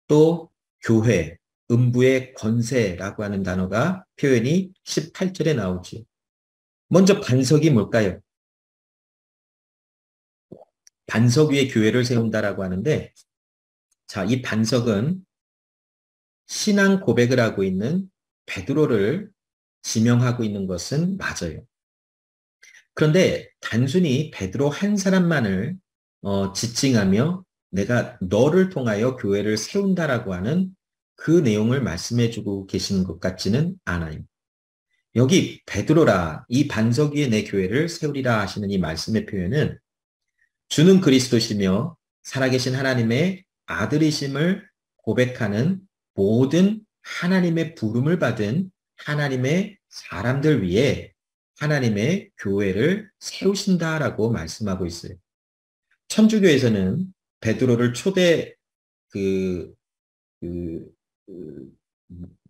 또 교회, 음부의 권세라고 하는 단어가 표현이 18절에 나오지. 먼저 반석이 뭘까요? 반석 위에 교회를 세운다라고 하는데, 자, 이 반석은 신앙 고백을 하고 있는 베드로를 지명하고 있는 것은 맞아요. 그런데 단순히 베드로 한 사람만을 지칭하며 내가 너를 통하여 교회를 세운다라고 하는 그 내용을 말씀해주고 계시는 것 같지는 않아요. 여기 베드로라, 이 반석 위에 내 교회를 세우리라 하시는 이 말씀의 표현은 주는 그리스도시며 살아계신 하나님의 아들이심을 고백하는 모든 하나님의 부름을 받은 하나님의 사람들 위에 하나님의 교회를 세우신다라고 말씀하고 있어요. 천주교에서는 베드로를 초대 그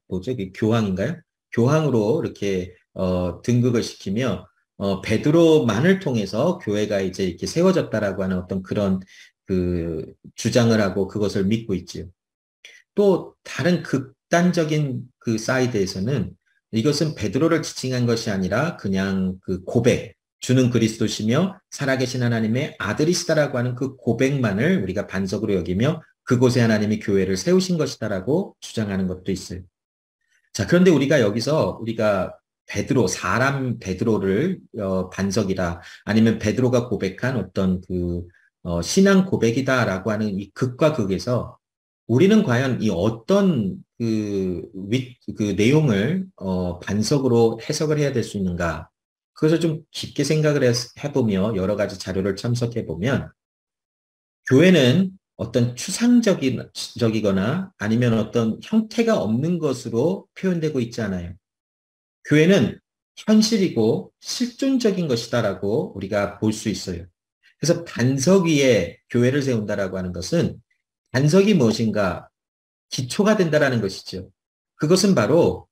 뭐죠? 교황인가요? 교황으로 이렇게 등극을 시키며 베드로만을 통해서 교회가 이제 이렇게 세워졌다라고 하는 어떤 그런 그 주장을 하고 그것을 믿고 있지요. 또 다른 극단적인 그 사이드에서는 이것은 베드로를 지칭한 것이 아니라 그냥 그 고백, 주는 그리스도시며 살아계신 하나님의 아들이시다라고 하는 그 고백만을 우리가 반석으로 여기며 그곳에 하나님이 교회를 세우신 것이다라고 주장하는 것도 있어요. 자, 그런데 우리가 여기서 우리가 베드로, 사람 베드로를 반석이다, 아니면 베드로가 고백한 어떤 그 신앙 고백이다라고 하는 이 극과 극에서 우리는 과연 이 어떤 그 내용을 반석으로 해석을 해야 될 수 있는가? 그것을 좀 깊게 생각을 해보며 여러 가지 자료를 참석해보면 교회는 어떤 추상적이거나 아니면 어떤 형태가 없는 것으로 표현되고 있지 않아요. 교회는 현실이고 실존적인 것이다라고 우리가 볼 수 있어요. 그래서 반석 위에 교회를 세운다라고 하는 것은 반석이 무엇인가 기초가 된다라는 것이죠. 그것은 바로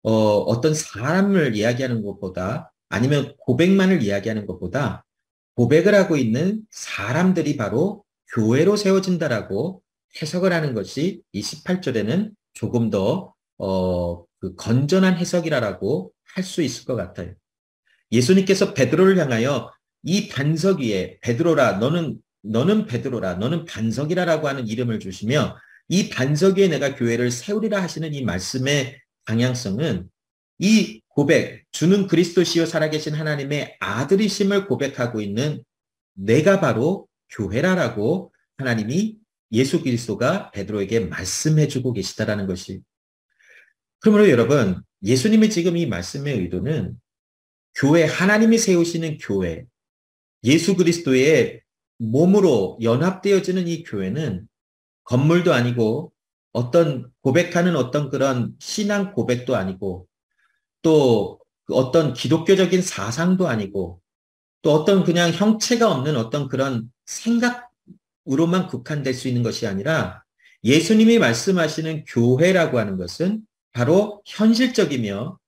어떤 사람을 이야기하는 것보다 아니면 고백만을 이야기하는 것보다 고백을 하고 있는 사람들이 바로 교회로 세워진다라고 해석을 하는 것이 이 18절에는 조금 더 그 건전한 해석이라고 할 수 있을 것 같아요. 예수님께서 베드로를 향하여 이 반석 위에 베드로라 너는 베드로라 너는 반석이라라고 하는 이름을 주시며 이 반석 위에 내가 교회를 세우리라 하시는 이 말씀의 방향성은 이 고백 주는 그리스도시요 살아계신 하나님의 아들이심을 고백하고 있는 내가 바로 교회라라고 하나님이 예수 그리스도가 베드로에게 말씀해주고 계시다라는 것이. 그러므로 여러분 예수님의 지금 이 말씀의 의도는 교회, 하나님이 세우시는 교회, 예수 그리스도의 몸으로 연합되어지는 이 교회는 건물도 아니고 어떤 고백하는 어떤 그런 신앙 고백도 아니고 또 어떤 기독교적인 사상도 아니고 또 어떤 그냥 형체가 없는 어떤 그런 생각으로만 국한될 수 있는 것이 아니라 예수님이 말씀하시는 교회라고 하는 것은 바로 현실적이며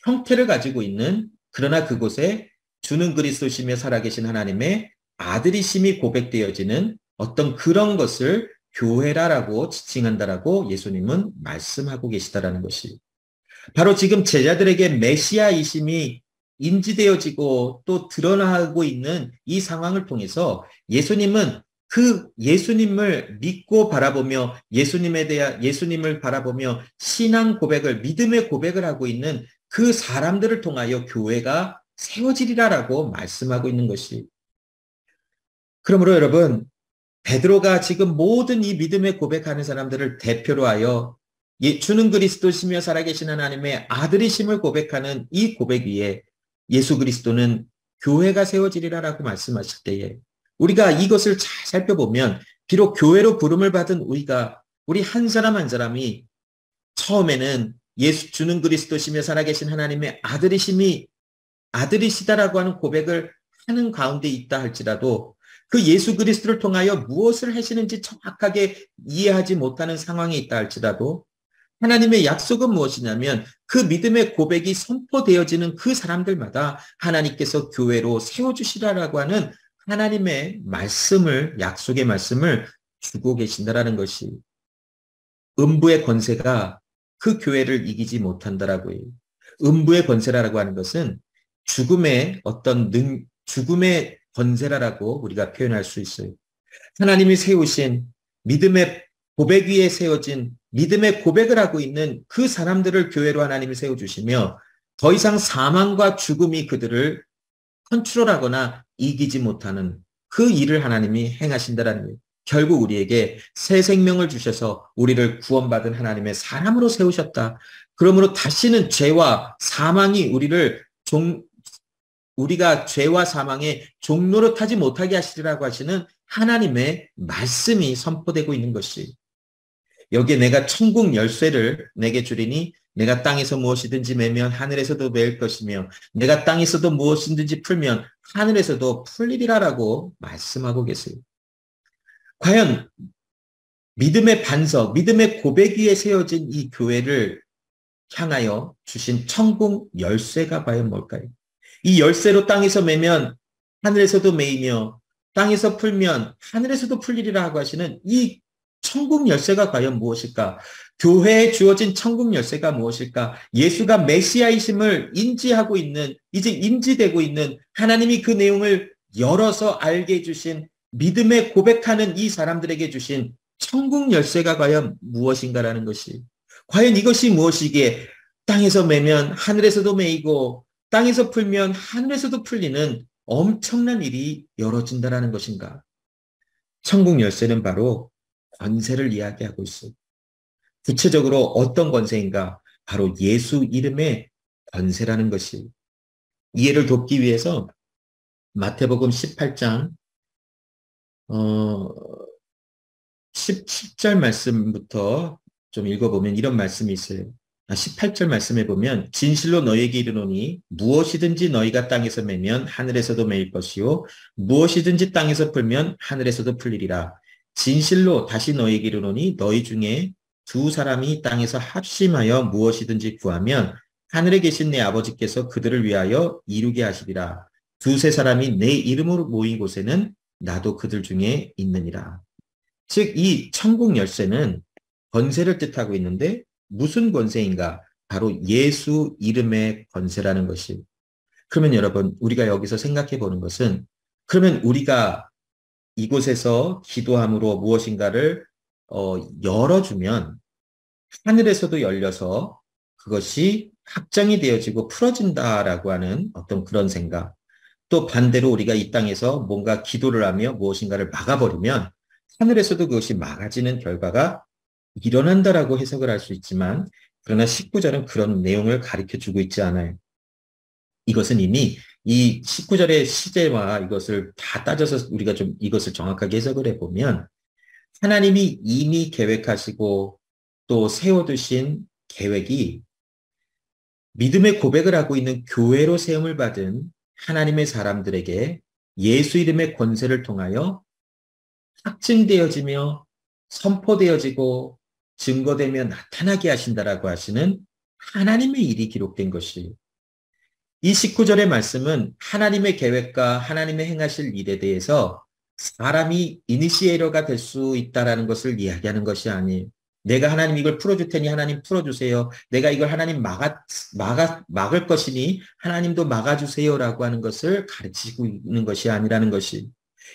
형태를 가지고 있는 그러나 그곳에 주는 그리스도시며 살아계신 하나님의 아들이심이 고백되어지는 어떤 그런 것을 교회라라고 지칭한다라고 예수님은 말씀하고 계시다라는 것이. 바로 지금 제자들에게 메시아이심이 인지되어지고 또 드러나고 있는 이 상황을 통해서 예수님은 그 예수님을 믿고 바라보며 예수님을 바라보며 신앙 고백을 믿음의 고백을 하고 있는 그 사람들을 통하여 교회가 세워지리라라고 말씀하고 있는 것이. 그러므로 여러분 베드로가 지금 모든 이 믿음의 고백하는 사람들을 대표로 하여 주는 그리스도시며 살아계신 하나님의 아들이심을 고백하는 이 고백 위에 예수 그리스도는 교회가 세워지리라라고 말씀하실 때에 우리가 이것을 잘 살펴보면 비록 교회로 부름을 받은 우리 한 사람 한 사람이 처음에는 예수 주는 그리스도시며 살아계신 하나님의 아들이시다라고 하는 고백을 하는 가운데 있다 할지라도 그 예수 그리스도를 통하여 무엇을 하시는지 정확하게 이해하지 못하는 상황에 있다 할지라도 하나님의 약속은 무엇이냐면 그 믿음의 고백이 선포되어지는 그 사람들마다 하나님께서 교회로 세워주시라라고 하는 하나님의 약속의 말씀을 주고 계신다라는 것이. 음부의 권세가 그 교회를 이기지 못한다라고요. 음부의 권세라고 하는 것은 죽음의 권세라고 우리가 표현할 수 있어요. 하나님이 세우신 믿음의 고백 위에 세워진 믿음의 고백을 하고 있는 그 사람들을 교회로 하나님이 세워주시며 더 이상 사망과 죽음이 그들을 컨트롤하거나 이기지 못하는 그 일을 하나님이 행하신다라는 거예요. 결국 우리에게 새 생명을 주셔서 우리를 구원받은 하나님의 사람으로 세우셨다. 그러므로 다시는 죄와 사망이 우리가 죄와 사망의 종로로 타지 못하게 하시리라고 하시는 하나님의 말씀이 선포되고 있는 것이. 여기에 내가 천국 열쇠를 내게 주리니 내가 땅에서 무엇이든지 매면 하늘에서도 매일 것이며 내가 땅에서도 무엇이든지 풀면 하늘에서도 풀리리라라고 말씀하고 계세요. 과연 믿음의 반석, 믿음의 고백 위에 세워진 이 교회를 향하여 주신 천국 열쇠가 과연 뭘까요? 이 열쇠로 땅에서 매면 하늘에서도 매이며 땅에서 풀면 하늘에서도 풀리리라 하고 하시는 이 천국 열쇠가 과연 무엇일까? 교회에 주어진 천국 열쇠가 무엇일까? 예수가 메시아이심을 인지하고 있는, 이제 인지되고 있는 하나님이 그 내용을 열어서 알게 해주신 믿음에 고백하는 이 사람들에게 주신 천국 열쇠가 과연 무엇인가라는 것이. 과연 이것이 무엇이기에 땅에서 매면 하늘에서도 매이고 땅에서 풀면 하늘에서도 풀리는 엄청난 일이 열어진다라는 것인가? 천국 열쇠는 바로 권세를 이야기하고 있습니다. 구체적으로 어떤 권세인가? 바로 예수 이름의 권세라는 것이. 이해를 돕기 위해서 마태복음 18장 17절 말씀부터 좀 읽어보면 이런 말씀이 있어요. 18절 말씀에 보면 진실로 너희에게 이르노니 무엇이든지 너희가 땅에서 매면 하늘에서도 매일 것이요 무엇이든지 땅에서 풀면 하늘에서도 풀리리라. 진실로 다시 너희에게 이르노니 너희 중에 두 사람이 땅에서 합심하여 무엇이든지 구하면 하늘에 계신 내 아버지께서 그들을 위하여 이루게 하시리라. 두세 사람이 내 이름으로 모인 곳에는 나도 그들 중에 있느니라. 즉, 이 천국 열쇠는 권세를 뜻하고 있는데 무슨 권세인가? 바로 예수 이름의 권세라는 것이. 그러면 여러분, 우리가 여기서 생각해 보는 것은, 그러면 우리가 이곳에서 기도함으로 무엇인가를 열어주면 하늘에서도 열려서 그것이 확정이 되어지고 풀어진다라고 하는 어떤 그런 생각. 또 반대로 우리가 이 땅에서 뭔가 기도를 하며 무엇인가를 막아버리면 하늘에서도 그것이 막아지는 결과가 일어난다라고 해석을 할 수 있지만, 그러나 19절은 그런 내용을 가르쳐 주고 있지 않아요. 이것은 이미 이 19절의 시제와 이것을 다 따져서 우리가 좀 이것을 정확하게 해석을 해보면, 하나님이 이미 계획하시고 또 세워두신 계획이 믿음의 고백을 하고 있는 교회로 세움을 받은 하나님의 사람들에게 예수 이름의 권세를 통하여 확증되어지며 선포되어지고 증거되며 나타나게 하신다라고 하시는 하나님의 일이 기록된 것이, 이 19절의 말씀은 하나님의 계획과 하나님의 행하실 일에 대해서 사람이 이니시에이터가 될 수 있다라는 것을 이야기하는 것이 아니에요. 내가 하나님 이걸 풀어줄 테니 하나님 풀어주세요. 내가 이걸 하나님 막을 것이니 하나님도 막아주세요라고 하는 것을 가르치고 있는 것이 아니라는 것이,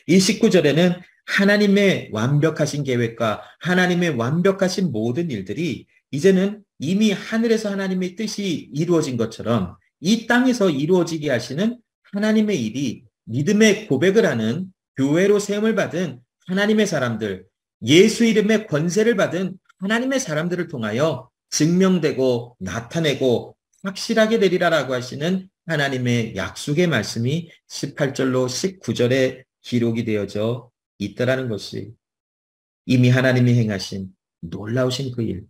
이 19절에는 하나님의 완벽하신 계획과 하나님의 완벽하신 모든 일들이 이제는 이미 하늘에서 하나님의 뜻이 이루어진 것처럼 이 땅에서 이루어지게 하시는 하나님의 일이 믿음의 고백을 하는 교회로 세움을 받은 하나님의 사람들, 예수 이름의 권세를 받은 하나님의 사람들을 통하여 증명되고 나타내고 확실하게 되리라라고 하시는 하나님의 약속의 말씀이 18절로 19절에 기록이 되어져 있다라는 것이, 이미 하나님이 행하신 놀라우신 그 일,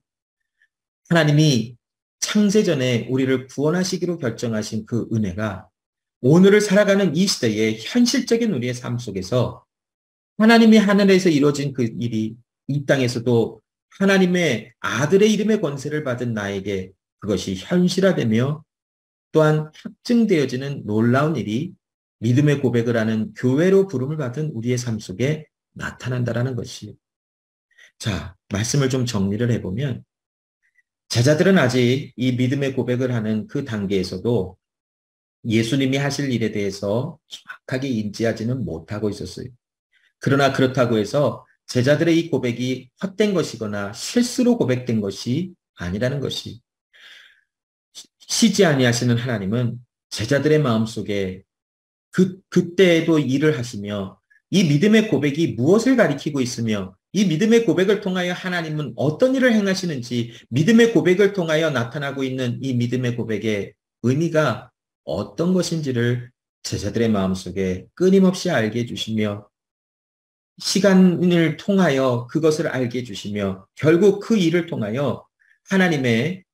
하나님이 창세전에 우리를 구원하시기로 결정하신 그 은혜가 오늘을 살아가는 이 시대의 현실적인 우리의 삶 속에서 하나님이 하늘에서 이루어진 그 일이 이 땅에서도 하나님의 아들의 이름의 권세를 받은 나에게 그것이 현실화되며 또한 확증되어지는 놀라운 일이 믿음의 고백을 하는 교회로 부름을 받은 우리의 삶 속에 나타난다라는 것이. 자, 말씀을 좀 정리를 해보면, 제자들은 아직 이 믿음의 고백을 하는 그 단계에서도 예수님이 하실 일에 대해서 정확하게 인지하지는 못하고 있었어요. 그러나 그렇다고 해서 제자들의 이 고백이 헛된 것이거나 실수로 고백된 것이 아니라는 것이, 쉬지 아니하시는 하나님은 제자들의 마음속에 그때에도 일을 하시며 이 믿음의 고백이 무엇을 가리키고 있으며 이 믿음의 고백을 통하여 하나님은 어떤 일을 행하시는지, 믿음의 고백을 통하여 나타나고 있는 이 믿음의 고백의 의미가 어떤 것인지를 제자들의 마음속에 끊임없이 알게 해주시며 시간을 통하여 그것을 알게 해주시며 결국 그 일을 통하여 하나님의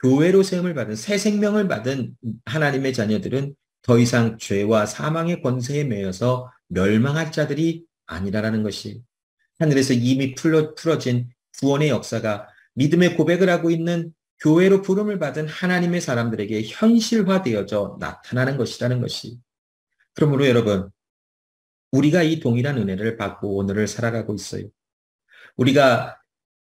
교회로 세움을 받은 새 생명을 받은 하나님의 자녀들은 더 이상 죄와 사망의 권세에 매여서 멸망할 자들이 아니라라는 것이, 하늘에서 이미 풀어진 구원의 역사가 믿음의 고백을 하고 있는 교회로 부름을 받은 하나님의 사람들에게 현실화되어져 나타나는 것이라는 것이. 그러므로 여러분, 우리가 이 동일한 은혜를 받고 오늘을 살아가고 있어요. 우리가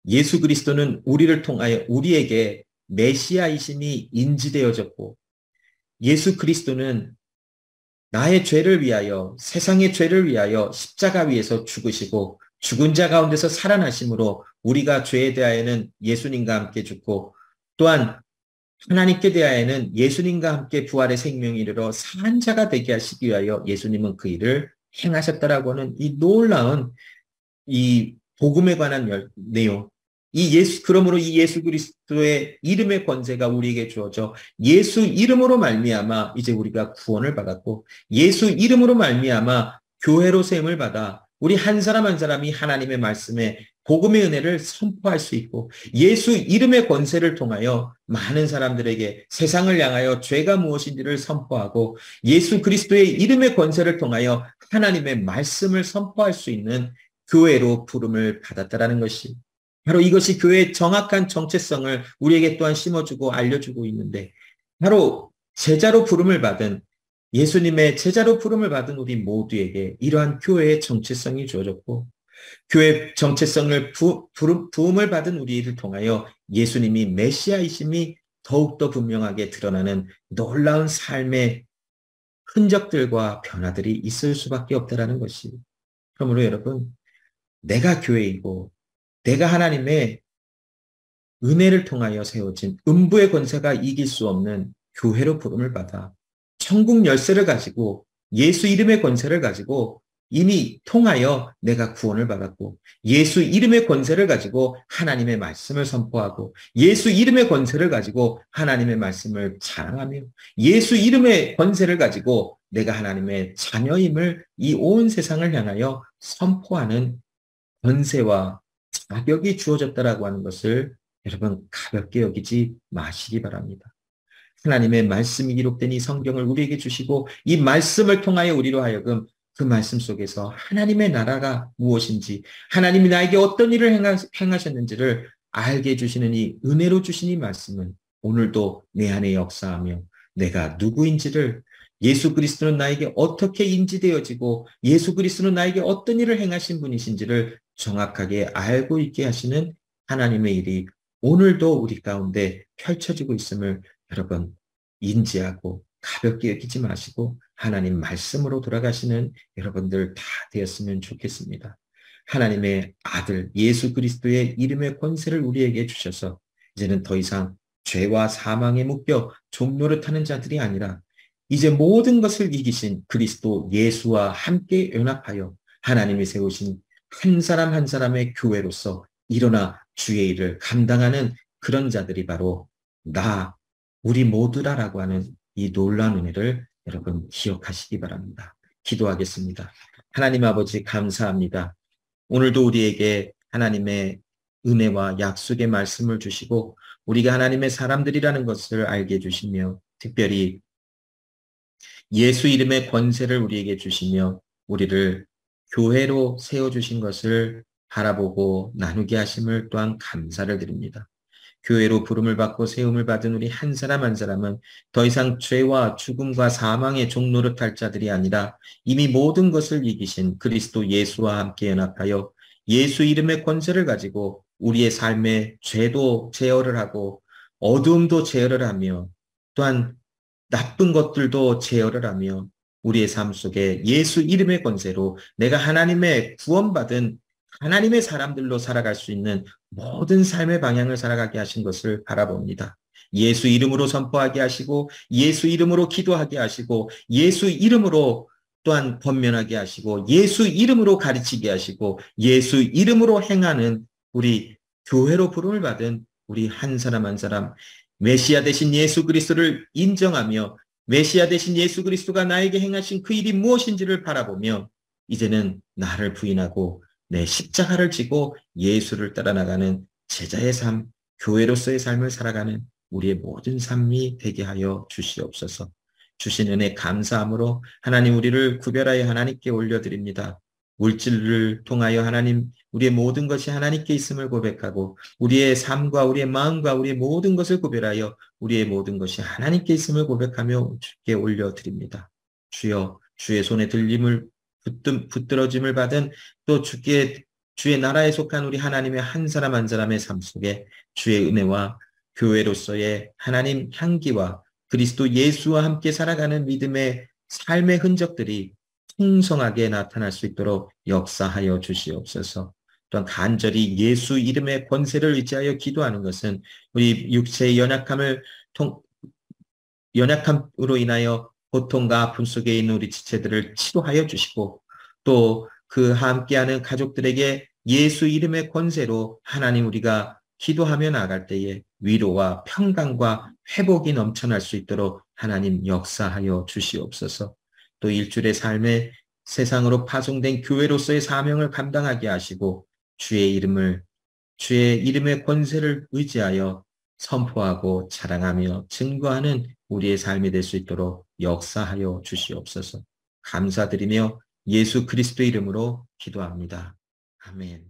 예수 그리스도는 우리를 통하여 우리에게 메시아이심이 인지되어졌고, 예수 그리스도는 나의 죄를 위하여, 세상의 죄를 위하여 십자가 위에서 죽으시고 죽은 자 가운데서 살아나심으로 우리가 죄에 대하여는 예수님과 함께 죽고 또한 하나님께 대하여는 예수님과 함께 부활의 생명에 이르러 산 자가 되게 하시기 위하여 예수님은 그 일을 행하셨다라고 하는 이 놀라운 이 복음에 관한 내용, 그러므로 이 예수 그리스도의 이름의 권세가 우리에게 주어져 예수 이름으로 말미암아 이제 우리가 구원을 받았고, 예수 이름으로 말미암아 교회로 세움을 받아 우리 한 사람 한 사람이 하나님의 말씀에 복음의 은혜를 선포할 수 있고, 예수 이름의 권세를 통하여 많은 사람들에게 세상을 향하여 죄가 무엇인지를 선포하고, 예수 그리스도의 이름의 권세를 통하여 하나님의 말씀을 선포할 수 있는 교회로 부름을 받았다라는 것이, 바로 이것이 교회의 정확한 정체성을 우리에게 또한 심어주고 알려주고 있는데, 바로 제자로 부름을 받은 예수님의 제자로 부름을 받은 우리 모두에게 이러한 교회의 정체성이 주어졌고 교회 정체성을 부음을 받은 우리를 통하여 예수님이 메시아이심이 더욱더 분명하게 드러나는 놀라운 삶의 흔적들과 변화들이 있을 수밖에 없다라는 것이. 그러므로 여러분, 내가 교회이고 내가 하나님의 은혜를 통하여 세워진 음부의 권세가 이길 수 없는 교회로 부름을 받아 천국 열쇠를 가지고 예수 이름의 권세를 가지고 이미 통하여 내가 구원을 받았고 예수 이름의 권세를 가지고 하나님의 말씀을 선포하고 예수 이름의 권세를 가지고 하나님의 말씀을 자랑하며 예수 이름의 권세를 가지고 내가 하나님의 자녀임을 이 온 세상을 향하여 선포하는 권세와 자격이 주어졌다라고 하는 것을 여러분 가볍게 여기지 마시기 바랍니다. 하나님의 말씀이 기록된 이 성경을 우리에게 주시고 이 말씀을 통하여 우리로 하여금 그 말씀 속에서 하나님의 나라가 무엇인지 하나님이 나에게 어떤 일을 행하셨는지를 알게 해주시는 이 은혜로 주신 이 말씀은 오늘도 내 안에 역사하며 내가 누구인지를 예수 그리스도는 나에게 어떻게 인지되어지고 예수 그리스도는 나에게 어떤 일을 행하신 분이신지를 정확하게 알고 있게 하시는 하나님의 일이 오늘도 우리 가운데 펼쳐지고 있음을 여러분 인지하고 가볍게 여기지 마시고 하나님 말씀으로 돌아가시는 여러분들 다 되었으면 좋겠습니다. 하나님의 아들 예수 그리스도의 이름의 권세를 우리에게 주셔서 이제는 더 이상 죄와 사망에 묶여 종노릇하는 자들이 아니라 이제 모든 것을 이기신 그리스도 예수와 함께 연합하여 하나님이 세우신 한 사람 한 사람의 교회로서 일어나 주의 일을 감당하는 그런 자들이 바로 우리 모두라라고 하는 이 놀라운 은혜를 여러분 기억하시기 바랍니다. 기도하겠습니다. 하나님 아버지 감사합니다. 오늘도 우리에게 하나님의 은혜와 약속의 말씀을 주시고 우리가 하나님의 사람들이라는 것을 알게 해주시며 특별히 예수 이름의 권세를 우리에게 주시며 우리를 교회로 세워주신 것을 바라보고 나누게 하심을 또한 감사를 드립니다. 교회로 부름을 받고 세움을 받은 우리 한 사람 한 사람은 더 이상 죄와 죽음과 사망의 종노릇할 자들이 아니라 이미 모든 것을 이기신 그리스도 예수와 함께 연합하여 예수 이름의 권세를 가지고 우리의 삶에 죄도 제어를 하고 어두움도 제어를 하며 또한 나쁜 것들도 제어를 하며 우리의 삶 속에 예수 이름의 권세로 내가 하나님의 구원받은 하나님의 사람들로 살아갈 수 있는 모든 삶의 방향을 살아가게 하신 것을 바라봅니다. 예수 이름으로 선포하게 하시고 예수 이름으로 기도하게 하시고 예수 이름으로 또한 권면하게 하시고 예수 이름으로 가르치게 하시고 예수 이름으로 행하는 우리 교회로 부름을 받은 우리 한 사람 한 사람 메시아 되신 예수 그리스도를 인정하며 메시아 되신 예수 그리스도가 나에게 행하신 그 일이 무엇인지를 바라보며 이제는 나를 부인하고 내 십자가를 지고 예수를 따라 나가는 제자의 삶, 교회로서의 삶을 살아가는 우리의 모든 삶이 되게 하여 주시옵소서. 주신 은혜 감사함으로 하나님 우리를 구별하여 하나님께 올려드립니다. 물질을 통하여 하나님 우리의 모든 것이 하나님께 있음을 고백하고 우리의 삶과 우리의 마음과 우리의 모든 것을 구별하여 우리의 모든 것이 하나님께 있음을 고백하며 주께 올려드립니다. 주여 주의 손에 들림을 붙들어짐을 받은 또 주의 나라에 속한 우리 하나님의 한 사람 한 사람의 삶 속에 주의 은혜와 교회로서의 하나님 향기와 그리스도 예수와 함께 살아가는 믿음의 삶의 흔적들이 풍성하게 나타날 수 있도록 역사하여 주시옵소서. 또한 간절히 예수 이름의 권세를 의지하여 기도하는 것은 우리 육체의 연약함으로 인하여 고통과 아픔 속에 있는 우리 지체들을 치료하여 주시고 또 그 함께하는 가족들에게 예수 이름의 권세로 하나님 우리가 기도하며 나아갈 때에 위로와 평강과 회복이 넘쳐날 수 있도록 하나님 역사하여 주시옵소서. 또 일주일의 삶에 세상으로 파송된 교회로서의 사명을 감당하게 하시고 주의 이름의 권세를 의지하여 선포하고 자랑하며 증거하는 우리의 삶이 될 수 있도록 역사하여 주시옵소서. 감사드리며 예수 그리스도의 이름으로 기도합니다. 아멘.